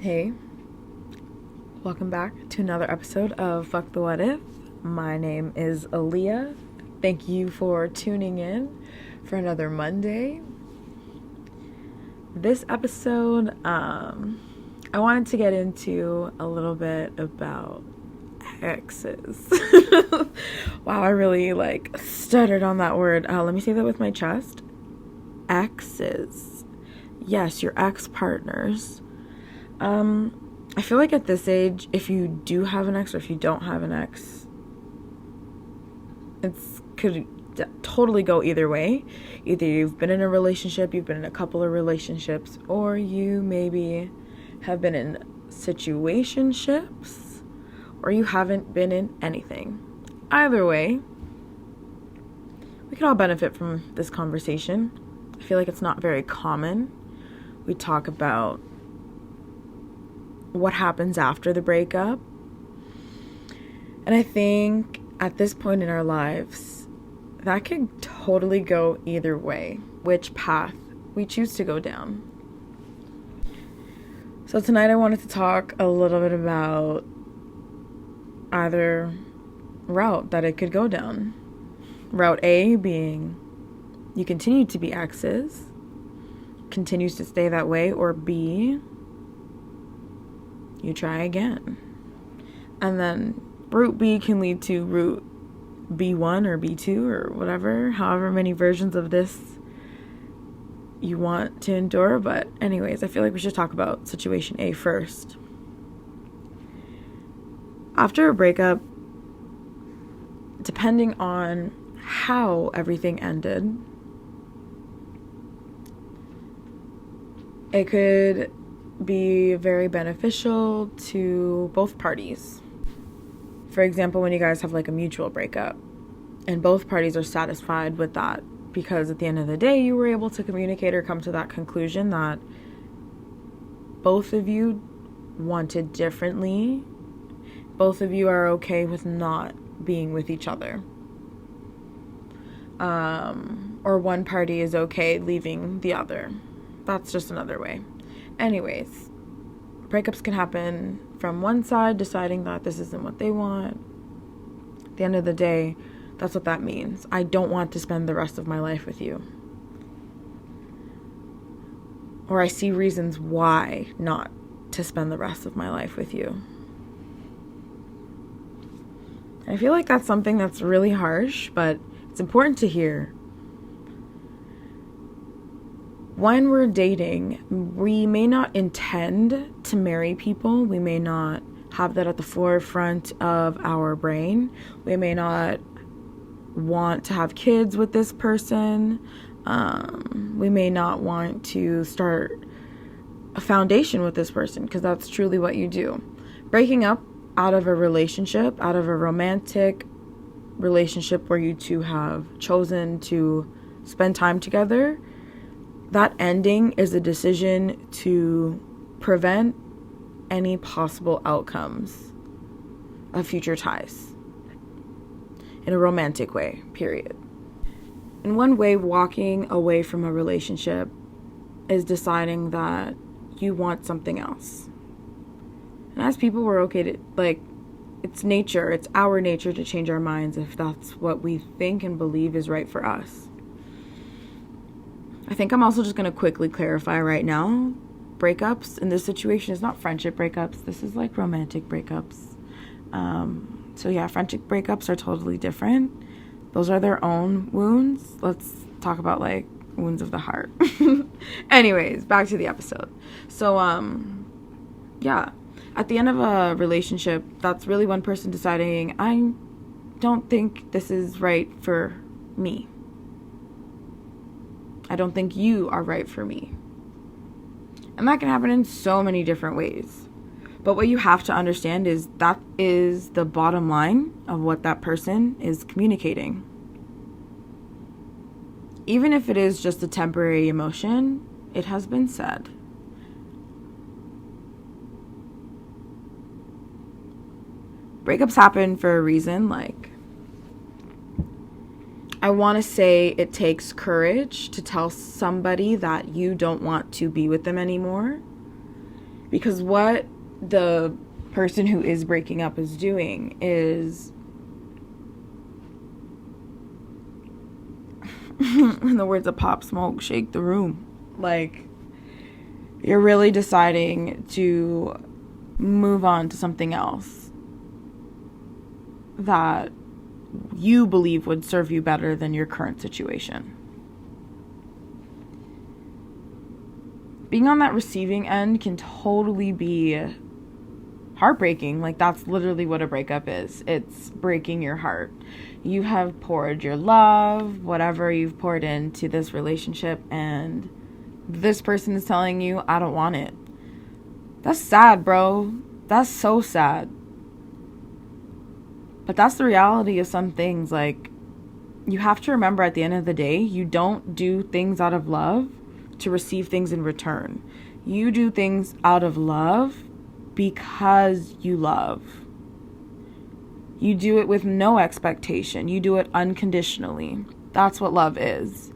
Hey, welcome back to another episode of FXck The What If. My name is Aaliyah. Thank you for tuning in for another Monday. This episode, I wanted to get into a little bit about exes. Wow, I really stuttered on that word. Let me say that with my chest. Exes. Yes, your ex-partners. I feel like at this age, if you do have an ex or if you don't have an ex, it could totally go either way. Either you've been in a relationship, you've been in a couple of relationships, or you maybe have been in situationships, or you haven't been in anything. Either way, we could all benefit from this conversation. I feel like it's not very common. We talk about what happens after the breakup. And I think at this point in our lives, that could totally go either way, which path we choose to go down. So tonight I wanted to talk a little bit about either route that it could go down. Route A being you continue to be exes, continues to stay that way, or B, you try again. And then route B can lead to route B1 or B2 or whatever, however many versions of this you want to endure. But anyways, I feel like we should talk about situation A first. After a breakup, depending on how everything ended, it could be very beneficial to both parties. For example, when you guys have a mutual breakup and both parties are satisfied with that, because at the end of the day you were able to communicate or come to that conclusion that both of you wanted differently, both of you are okay with not being with each other, or one party is okay leaving the other. That's just another way. Anyways, breakups can happen from one side deciding that this isn't what they want. At the end of the day, that's what that means. I don't want to spend the rest of my life with you. Or I see reasons why not to spend the rest of my life with you. I feel like that's something that's really harsh, but it's important to hear. When we're dating, we may not intend to marry people. We may not have that at the forefront of our brain. We may not want to have kids with this person. We may not want to start a foundation with this person, because that's truly what you do. Breaking up out of a relationship, out of a romantic relationship where you two have chosen to spend time together, that ending is a decision to prevent any possible outcomes of future ties in a romantic way, period. In one way, walking away from a relationship is deciding that you want something else. And as people, we're okay to, it's nature, it's our nature to change our minds if that's what we think and believe is right for us. I think I'm also just going to quickly clarify right now, breakups in this situation is not friendship breakups. This is romantic breakups. So yeah, friendship breakups are totally different. Those are their own wounds. Let's talk about wounds of the heart. Anyways, back to the episode. So, yeah, at the end of a relationship, that's really one person deciding, I don't think this is right for me. I don't think you are right for me. And that can happen in so many different ways. But what you have to understand is that is the bottom line of what that person is communicating. Even if it is just a temporary emotion, it has been said. Breakups happen for a reason, I want to say it takes courage to tell somebody that you don't want to be with them anymore. Because what the person who is breaking up is doing is, in the words of Pop Smoke, shake the room. Like, you're really deciding to move on to something else that you believe would serve you better than your current situation. Being on that receiving end can totally be heartbreaking. Like, that's literally what a breakup is. It's breaking your heart. You have poured your love, whatever you've poured into this relationship, and this person is telling you, I don't want it. That's sad, bro. That's so sad. But that's the reality of some things. Like, you have to remember, at the end of the day, you don't do things out of love to receive things in return. You do things out of love because you love. You do it with no expectation. You do it unconditionally. That's what love is.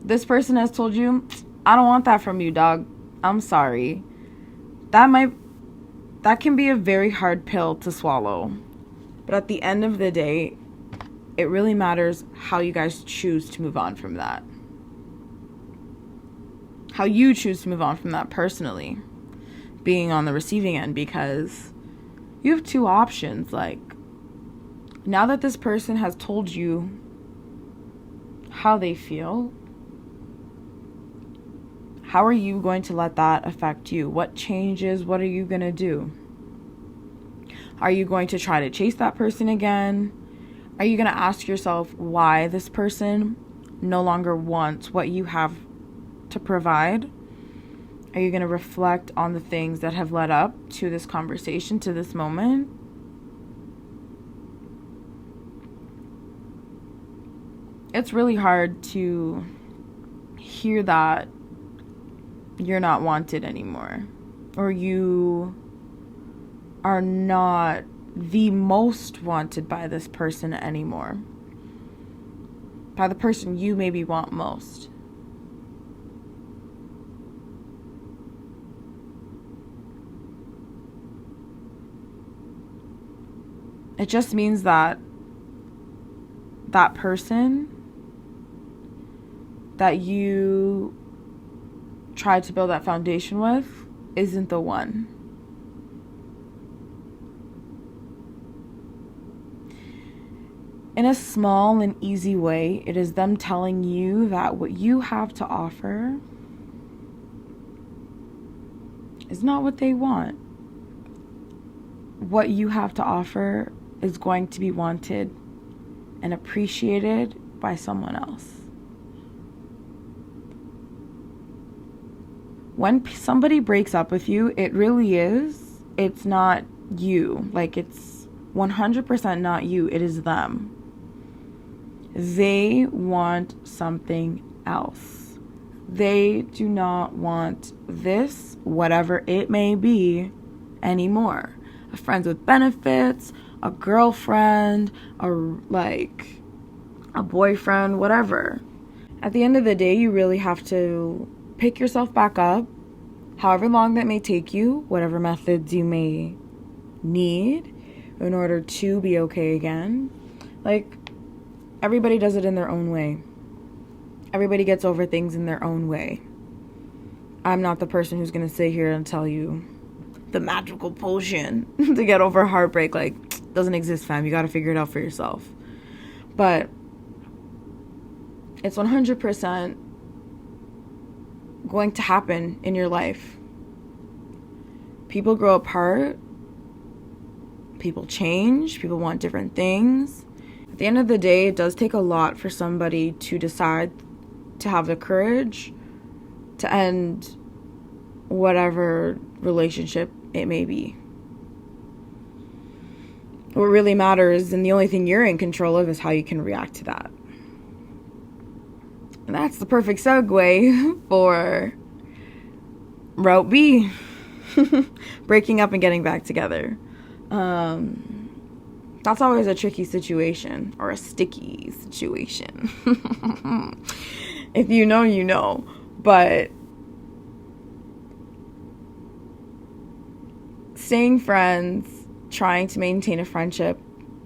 This person has told you, I don't want that from you, dog. I'm sorry. That can be a very hard pill to swallow. But at the end of the day, it really matters how you guys choose to move on from that. How you choose to move on from that personally, being on the receiving end, because you have two options. Like, now that this person has told you how they feel, how are you going to let that affect you? What changes? What are you going to do? Are you going to try to chase that person again? Are you going to ask yourself why this person no longer wants what you have to provide? Are you going to reflect on the things that have led up to this conversation, to this moment? It's really hard to hear that you're not wanted anymore, or you are not the most wanted by this person anymore, by the person you maybe want most. It just means that that person that you tried to build that foundation with isn't the one. In a small and easy way, it is them telling you that what you have to offer is not what they want. What you have to offer is going to be wanted and appreciated by someone else. When somebody breaks up with you, it really is. It's not you. Like, it's 100% not you. It is them. They want something else. They do not want this, whatever it may be, anymore. A friends with benefits, a girlfriend, a boyfriend, whatever. At the end of the day, you really have to pick yourself back up, however long that may take you, whatever methods you may need in order to be okay again. Like, everybody does it in their own way. Everybody gets over things in their own way. I'm not the person who's going to sit here and tell you the magical potion to get over heartbreak. Like, doesn't exist, fam. You got to figure it out for yourself. But it's 100% going to happen in your life. People grow apart. People change. People want different things. At the end of the day, it does take a lot for somebody to decide to have the courage to end whatever relationship it may be. What really matters, and the only thing you're in control of, is how you can react to that. And that's the perfect segue for Route B. Breaking up and getting back together. That's always a tricky situation, or a sticky situation. If you know, you know. But staying friends, trying to maintain a friendship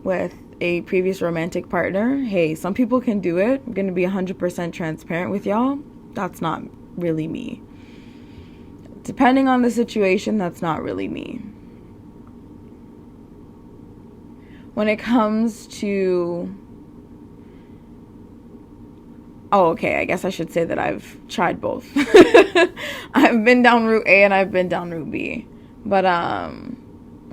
with a previous romantic partner, hey, some people can do it. I'm going to be 100% transparent with y'all. That's not really me. Depending on the situation, that's not really me. When it comes to... Oh, okay, I guess I should say that I've tried both. I've been down route A and I've been down route B. But I'm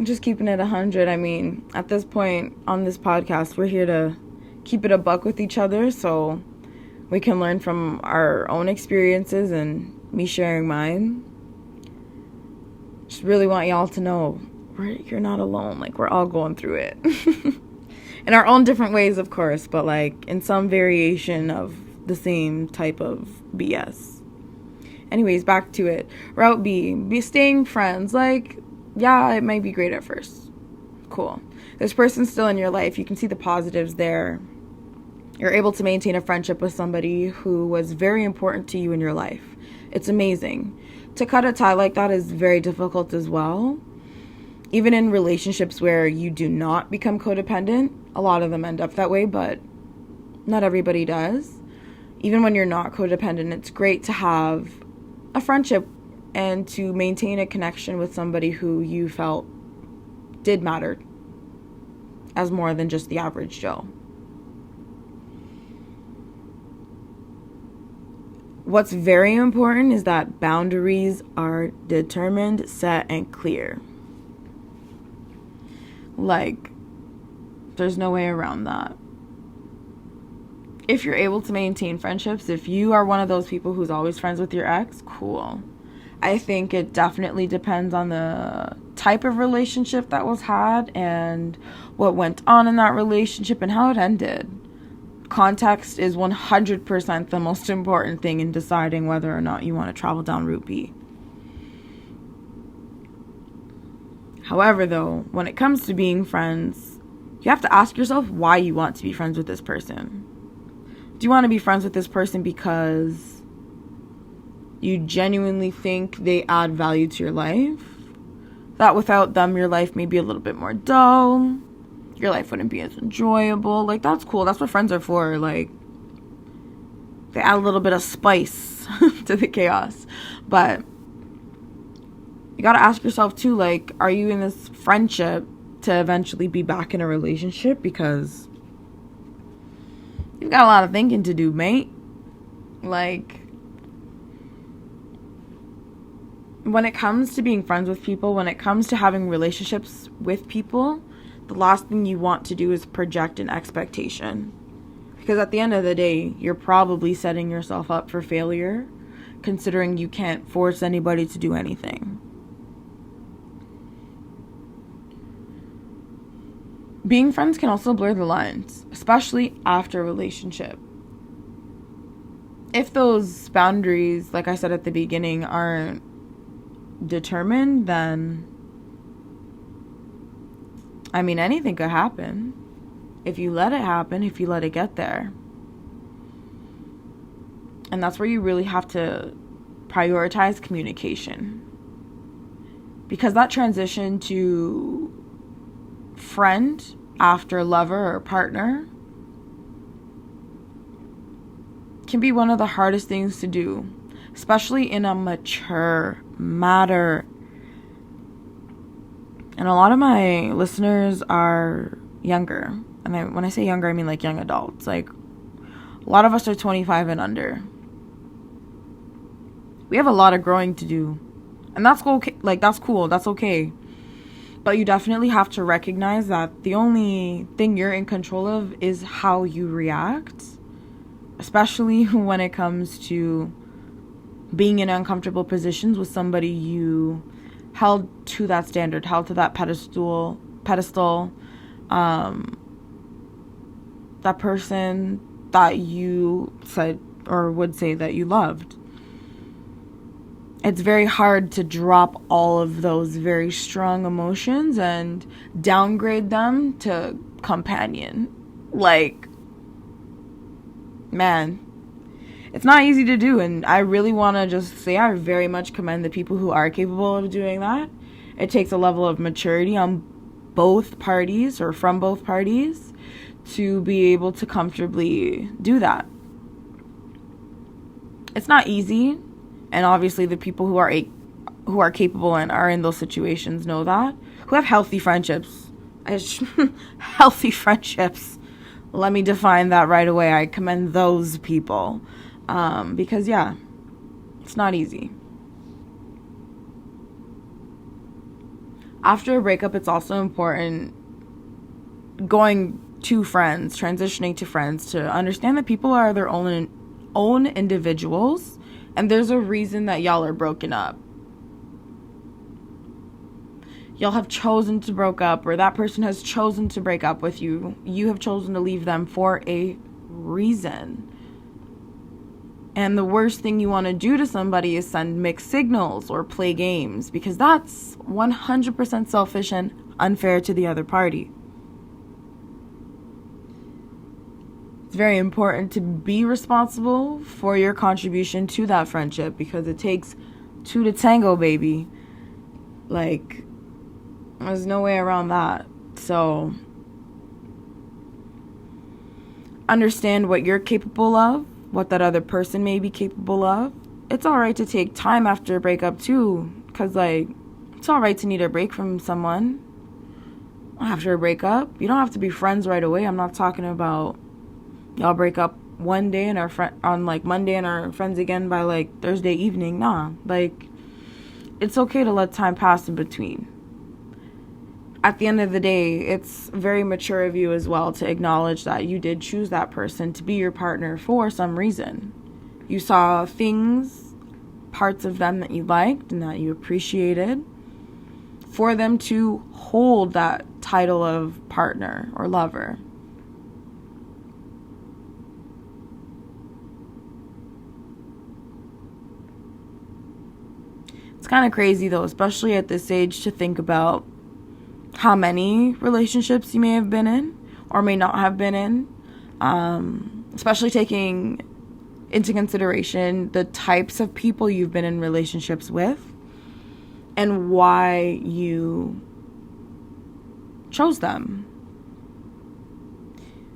just keeping it 100. I mean, at this point on this podcast, we're here to keep it a buck with each other so we can learn from our own experiences and me sharing mine. Just really want y'all to know you're not alone. Like, we're all going through it. In our own different ways, of course, but like in some variation of the same type of BS. Anyways, back to it. Route B, be staying friends. Like, yeah, it might be great at first. Cool. This person's still in your life. You can see the positives there. You're able to maintain a friendship with somebody who was very important to you in your life. It's amazing. To cut a tie like that is very difficult as well. Even in relationships where you do not become codependent, a lot of them end up that way, but not everybody does. Even when you're not codependent, it's great to have a friendship and to maintain a connection with somebody who you felt did matter as more than just the average Joe. What's very important is that boundaries are determined, set, and clear. Like, there's no way around that. If you're able to maintain friendships, if you are one of those people who's always friends with your ex, cool. I think it definitely depends on the type of relationship that was had and what went on in that relationship and how it ended. Context is 100% the most important thing in deciding whether or not you want to travel down route B. However, though, when it comes to being friends, you have to ask yourself why you want to be friends with this person. Do you want to be friends with this person because you genuinely think they add value to your life? That without them, your life may be a little bit more dull. Your life wouldn't be as enjoyable. Like, that's cool. That's what friends are for. Like, they add a little bit of spice to the chaos. But you gotta ask yourself, too, like, are you in this friendship to eventually be back in a relationship? Because you've got a lot of thinking to do, mate. Like, when it comes to being friends with people, when it comes to having relationships with people, the last thing you want to do is project an expectation. Because at the end of the day, you're probably setting yourself up for failure, considering you can't force anybody to do anything. Being friends can also blur the lines, especially after a relationship. If those boundaries, like I said at the beginning, aren't determined, then I mean, anything could happen. If you let it happen, if you let it get there. And that's where you really have to prioritize communication. Because that transition to friend after lover or partner can be one of the hardest things to do, especially in a mature matter. And a lot of my listeners are younger. And when I say younger, I mean like young adults. Like, a lot of us are 25 and under. We have a lot of growing to do. And that's okay. Like, that's cool. That's okay. But you definitely have to recognize that the only thing you're in control of is how you react. Especially when it comes to being in uncomfortable positions with somebody you held to that standard, held to that pedestal, that person that you said or would say that you loved. It's very hard to drop all of those very strong emotions and downgrade them to companion. Like, man, it's not easy to do, and I really want to just say I very much commend the people who are capable of doing that, It takes a level of maturity on both parties or from both parties to be able to comfortably do that. It's not easy, and obviously the people who are capable and are in those situations know that, who have healthy friendships. Healthy friendships. Let me define that right away. I commend those people. Because, yeah, it's not easy. After a breakup, it's also important going to friends, transitioning to friends, to understand that people are their own individuals, and there's a reason that y'all are broken up. Y'all have chosen to break up, or that person has chosen to break up with you. You have chosen to leave them for a reason. And the worst thing you want to do to somebody is send mixed signals or play games, because that's 100% selfish and unfair to the other party. It's very important to be responsible for your contribution to that friendship, because it takes two to tango, baby. Like, there's no way around that. So, understand what you're capable of, what that other person may be capable of. It's alright to take time after a breakup too, because it's alright to need a break from someone after a breakup. You don't have to be friends right away. I'm not talking about y'all break up one day and on Monday and are friends again by Thursday evening. Nah, it's okay to let time pass in between. At the end of the day, it's very mature of you as well to acknowledge that you did choose that person to be your partner for some reason. You saw things, parts of them that you liked and that you appreciated, for them to hold that title of partner or lover. It's kind of crazy though, especially at this age, to think about how many relationships you may have been in or may not have been in, especially taking into consideration the types of people you've been in relationships with and why you chose them.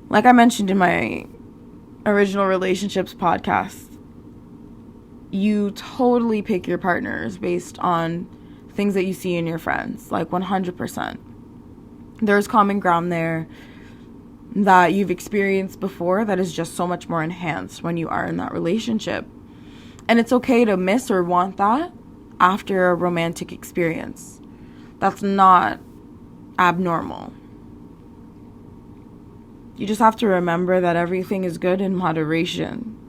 Like I mentioned in my original relationships podcast, you totally pick your partners based on things that you see in your friends, 100%. There's common ground there that you've experienced before that is just so much more enhanced when you are in that relationship. And it's okay to miss or want that after a romantic experience. That's not abnormal. You just have to remember that everything is good in moderation,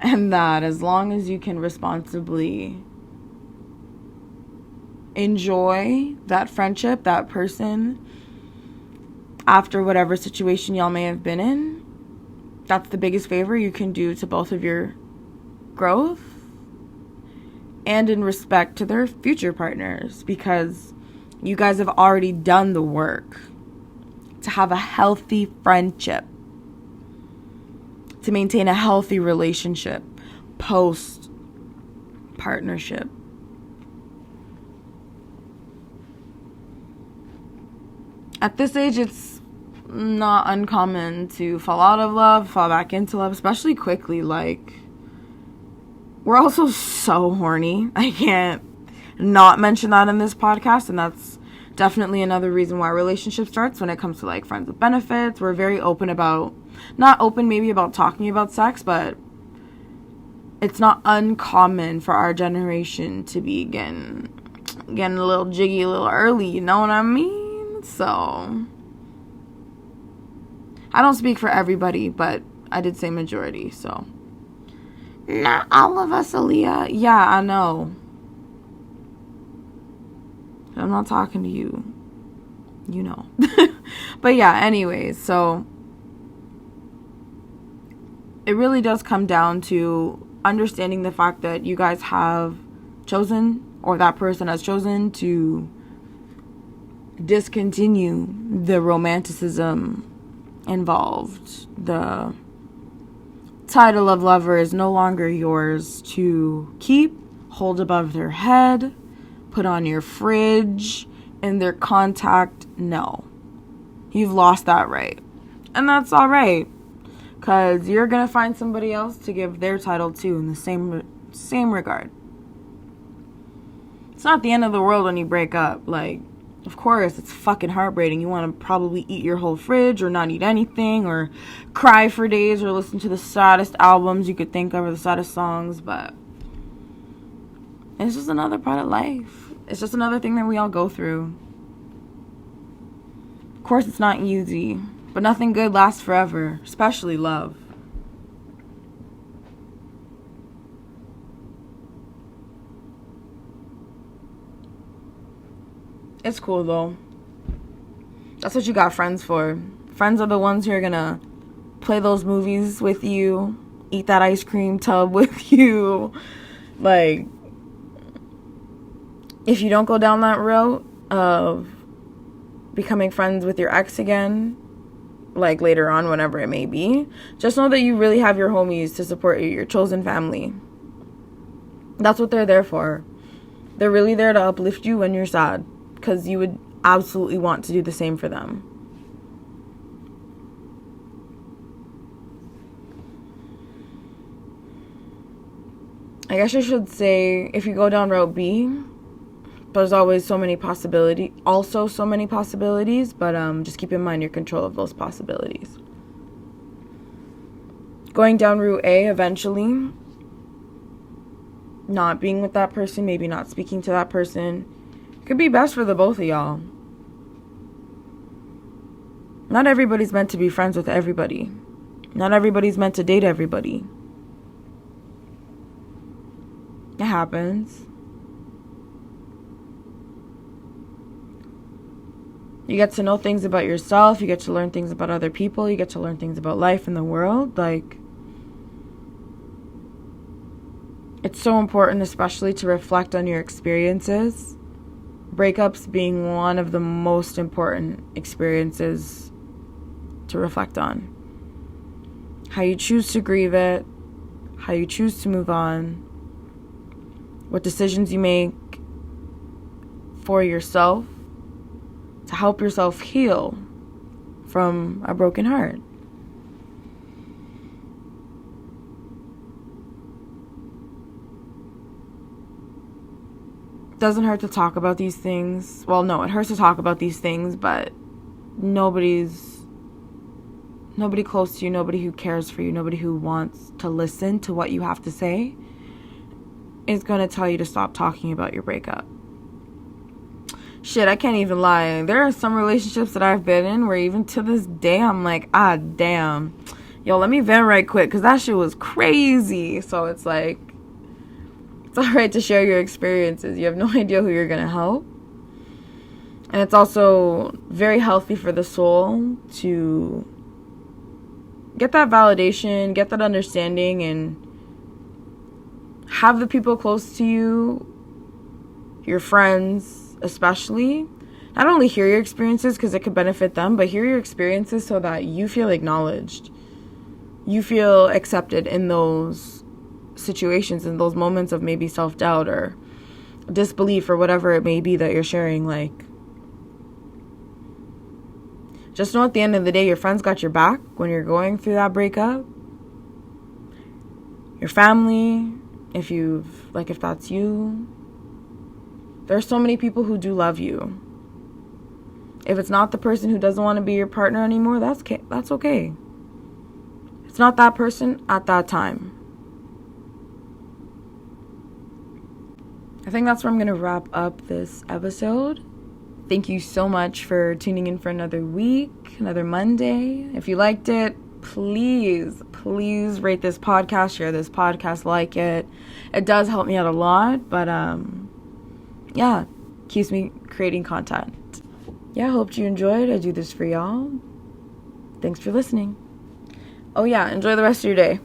and that as long as you can responsibly enjoy that friendship, that person, after whatever situation y'all may have been in, that's the biggest favor you can do to both of your growth and in respect to their future partners, because you guys have already done the work to have a healthy friendship, to maintain a healthy relationship post partnership. At this age, it's not uncommon to fall out of love, fall back into love, especially quickly. We're also so horny. I can't not mention that in this podcast, and that's definitely another reason why relationship starts when it comes to friends with benefits. We're very open about, not open maybe about talking about sex, but it's not uncommon for our generation to be getting a little jiggy a little early, you know what I mean? So, I don't speak for everybody, but I did say majority, so. Not all of us, Aaliyah. Yeah, I know. I'm not talking to you. You know. But yeah, anyways, so it really does come down to understanding the fact that you guys have chosen, or that person has chosen, to discontinue the romanticism involved. The title of lover is no longer yours to keep, hold above their head, put on your fridge, in their contact. No. You've lost that right. And that's all right. Because you're going to find somebody else to give their title to in the same regard. It's not the end of the world when you break up. Like, of course, it's fucking heartbreaking. You want to probably eat your whole fridge or not eat anything or cry for days or listen to the saddest albums you could think of or the saddest songs. But it's just another part of life. It's just another thing that we all go through. Of course, it's not easy. But nothing good lasts forever, especially love. It's cool, though. That's what you got friends for. Friends are the ones who are gonna play those movies with you, eat that ice cream tub with you. Like, if you don't go down that route of becoming friends with your ex again, like later on, whenever it may be, just know that you really have your homies to support you, your chosen family. That's what they're there for. They're really there to uplift you when you're sad, because you would absolutely want to do the same for them. I guess I should say, if you go down route B, there's always so many possibilities, but just keep in mind your control of those possibilities. Going down route A, eventually, not being with that person, maybe not speaking to that person, could be best for the both of y'all. Not everybody's meant to be friends with everybody. Not everybody's meant to date everybody. It happens. You get to know things about yourself. You get to learn things about other people. You get to learn things about life and the world. Like, it's so important, especially to reflect on your experiences. Breakups being one of the most important experiences to reflect on. How you choose to grieve it. How you choose to move on. What decisions you make for yourself to help yourself heal from a broken heart. It doesn't hurt to talk about these things. Well, no, it hurts to talk about these things, but nobody close to you, nobody who cares for you, nobody who wants to listen to what you have to say is going to tell you to stop talking about your breakup. Shit, I can't even lie. There are some relationships that I've been in where even to this day, I'm like, damn. Yo, let me vent right quick, because that shit was crazy. So it's like, it's alright to share your experiences. You have no idea who you're going to help. And it's also very healthy for the soul to get that validation, get that understanding, and have the people close to you, your friends especially, not only hear your experiences because it could benefit them, but hear your experiences so that you feel acknowledged. You feel accepted in those situations, in those moments of maybe self-doubt or disbelief or whatever it may be that you're sharing. Like, just know at the end of the day, your friends got your back when you're going through that breakup. Your family, if that's you. There are so many people who do love you. If it's not the person who doesn't want to be your partner anymore, that's okay. It's not that person at that time. I think that's where I'm going to wrap up this episode. Thank you so much for tuning in for another week, another Monday. If you liked it, please rate this podcast, share this podcast, like it. It does help me out a lot, but yeah, keeps me creating content. Yeah, hope you enjoyed. I do this for y'all. Thanks for listening. Oh yeah, enjoy the rest of your day.